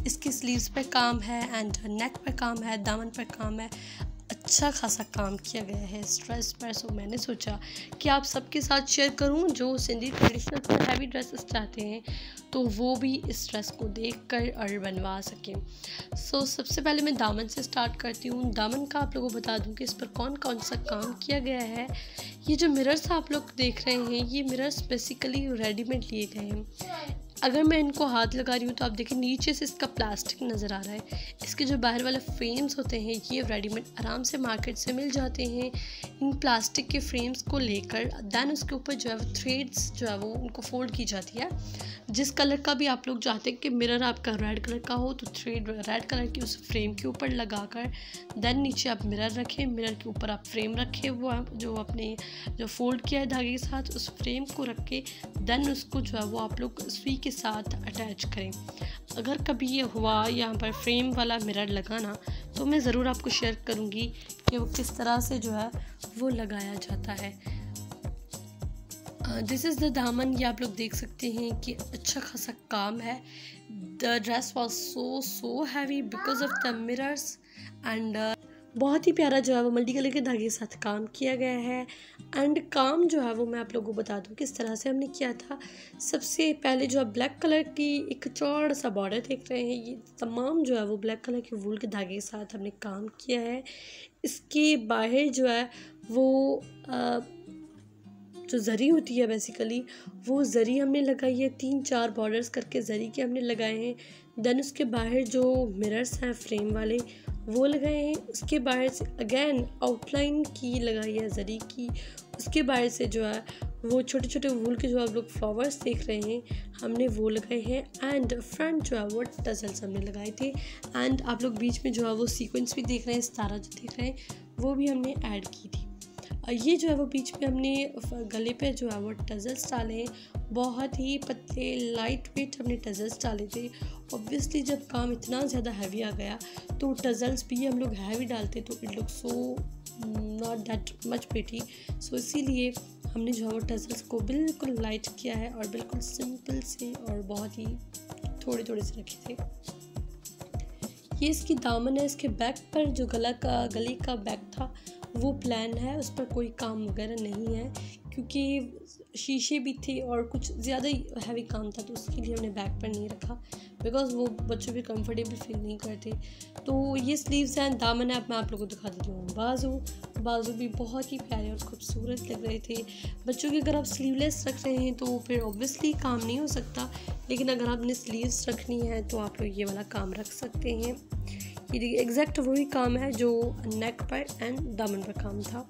इसकी स्लीव्स पे काम है एंड नेक पे काम है, दामन पे काम है। अच्छा खासा काम किया गया है इस ड्रेस पर। सो मैंने सोचा कि आप सबके साथ शेयर करूं जो सिंधी ट्रेडिशनल पर हैवी ड्रेसेस चाहते हैं तो वो भी इस ड्रेस को देखकर और बनवा सकें। सो सबसे पहले मैं दामन से स्टार्ट करती हूँ। दामन का आप लोगों को बता दूँ कि इस पर कौन कौन सा काम किया गया है। ये जो मिरर्स आप लोग देख रहे हैं, ये मिरर्स बेसिकली रेडीमेड लिए गए हैं। अगर मैं इनको हाथ लगा रही हूँ तो आप देखिए नीचे से इसका प्लास्टिक नज़र आ रहा है। इसके जो बाहर वाले फ्रेम्स होते हैं ये रेडीमेड आराम से मार्केट से मिल जाते हैं। इन प्लास्टिक के फ्रेम्स को लेकर देन उसके ऊपर जो है वो थ्रेड्स जो है वो उनको फोल्ड की जाती है। जिस कलर का भी आप लोग चाहते हैं कि मिरर आपका रेड कलर का हो तो थ्रेड रेड कलर की उस फ्रेम के ऊपर लगाकर देन नीचे आप मिरर रखें, मिरर के ऊपर आप फ्रेम रखें, वो जो अपने जो फोल्ड किया है धागे के साथ उस फ्रेम को रख के देन उसको जो है वो आप लोग सुई के साथ अटैच करें। अगर कभी ये हुआ यहाँ पर फ्रेम वाला मिरर लगाना तो मैं ज़रूर आपको शेयर करूँगी कि वो किस तरह से जो है वो लगाया जाता है। दिस इज़ द दामन। ये आप लोग देख सकते हैं कि अच्छा खासा काम है। The dress was so heavy because of the mirrors and बहुत ही प्यारा जो है वो मल्टी कलर के धागे के साथ काम किया गया है। एंड काम जो है वो मैं आप लोगों को बता दूं किस तरह से हमने किया था। सबसे पहले जो है ब्लैक कलर की एक चौड़ा सा बॉर्डर देख रहे हैं, ये तमाम जो है वो ब्लैक कलर के वूल के धागे के साथ हमने काम किया है। इसके बाहर जो है वो जो जरी होती है बेसिकली वो जरी हमने लगाई है, 3-4 बॉर्डर्स करके जरी के हमने लगाए हैं। देन उसके बाहर जो मिरर्स हैं फ्रेम वाले वो लगाए हैं। उसके बाहर से अगेन आउटलाइन की लगाई है जरी की। उसके बाहर से जो है वो छोटे छोटे वूल के जो आप लोग फ्लावर्स देख रहे हैं हमने वो लगाए हैं। एंड फ्रंट जो है वो टजल्स हमने लगाए थे। एंड आप लोग बीच में जो है वो सीक्वेंस भी देख रहे हैं, सितारा जो देख रहे हैं वो भी हमने ऐड की थी। ये जो है वो बीच में हमने गले पे जो है वो टजल्स डाले हैं, बहुत ही पतले लाइट वेट हमने टजल्स डाले थे। ऑब्वियसली जब काम इतना ज़्यादा हैवी आ गया तो टजल्स भी हम लोग हैवी डालते तो it look so not that much pretty. So इसीलिए हमने जो है वो टजल्स को बिल्कुल लाइट किया है और बिल्कुल सिंपल से और बहुत ही थोड़े थोड़े से रखे थे। ये इसकी दामन है। इसके बैक पर जो गले का बैक था वो प्लान है, उस पर कोई काम वगैरह नहीं है क्योंकि शीशे भी थे और कुछ ज़्यादा ही हैवी काम था तो उसके लिए हमने बैक पर नहीं रखा बिकॉज वो बच्चों भी कंफर्टेबल फील नहीं करते। तो ये स्लीव्स हैं, दामन है। अब मैं आप लोगों को दिखा देती हूँ बाजू भी बहुत ही प्यारे और खूबसूरत लग रहे थे। बच्चों की अगर आप स्लीवलेस रख रहे हैं तो फिर ऑब्वियसली काम नहीं हो सकता, लेकिन अगर आपने स्लीव्स रखनी है तो आप लोग ये वाला काम रख सकते हैं। ये देखिए एग्जैक्ट वही काम है जो नेक पर एंड दामन पर काम था।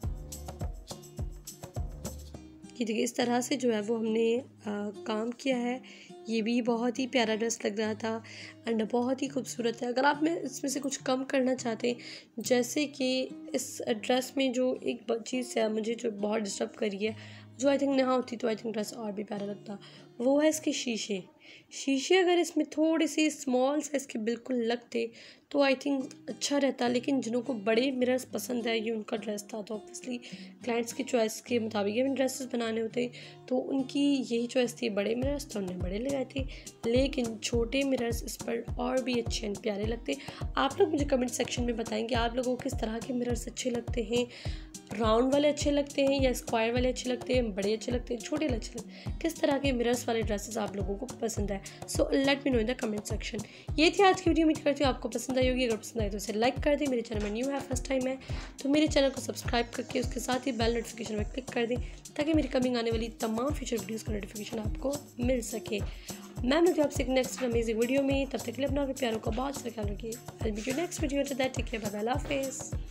ये देखिए इस तरह से जो है वो हमने काम किया है। ये भी बहुत ही प्यारा ड्रेस लग रहा था एंड बहुत ही खूबसूरत है। अगर आप में इसमें से कुछ कम करना चाहते हैं, जैसे कि इस ड्रेस में जो एक चीज़ है मुझे जो बहुत डिस्टर्ब करी है, जो आई थिंक ना होती तो आई थिंक ड्रेस और भी प्यारा लगता, वो है इसके शीशे अगर इसमें थोड़े से स्मॉल साइज़ के बिल्कुल लगते तो आई थिंक अच्छा रहता। लेकिन जिन्हों को बड़े मिरर्स पसंद है, ये उनका ड्रेस था तो ऑब्वियसली क्लाइंट्स की चॉइस के मुताबिक हमें ड्रेसेस बनाने होते तो उनकी यही चॉइस थी, बड़े मिरर्स तो उन्होंने बड़े लगाए थे। लेकिन छोटे मिरर्स इस पर और भी अच्छे एंड प्यारे लगते। आप लोग मुझे कमेंट सेक्शन में बताएंगे आप लोगों को किस तरह के मिरर्स अच्छे लगते हैं। राउंड वाले अच्छे लगते हैं या स्क्वायर वाले अच्छे लगते हैं, बड़े अच्छे लगते हैं, छोटे अच्छे लगते हैं, किस तरह के मिरर्स वाले ड्रेसेस आप लोगों को पसंद है। So let me know in the comment section. ये थी आज की वीडियो। उम्मीद करती हूँ आपको पसंद आई होगी। अगर पसंद आई तो इसे लाइक कर दें। मेरे चैनल में न्यू है, फर्स्ट टाइम है तो मेरे चैनल को सब्सक्राइब करके उसके साथ ही बेल नोटिफिकेशन में क्लिक कर दें ताकि मेरी कमिंग आने वाली तमाम फ्यूचर वीडियोज़ का नोटिफिकेशन आपको मिल सके। मैं मिलती हूँ आपसे एक नेक्स्ट अमेजिंग वीडियो में। तब तक के लिए अपना प्यारों का बहुत सारा ख्याल रखिए। I will meet you next video. Take care, bye bye, अल्लाह हाफिज़।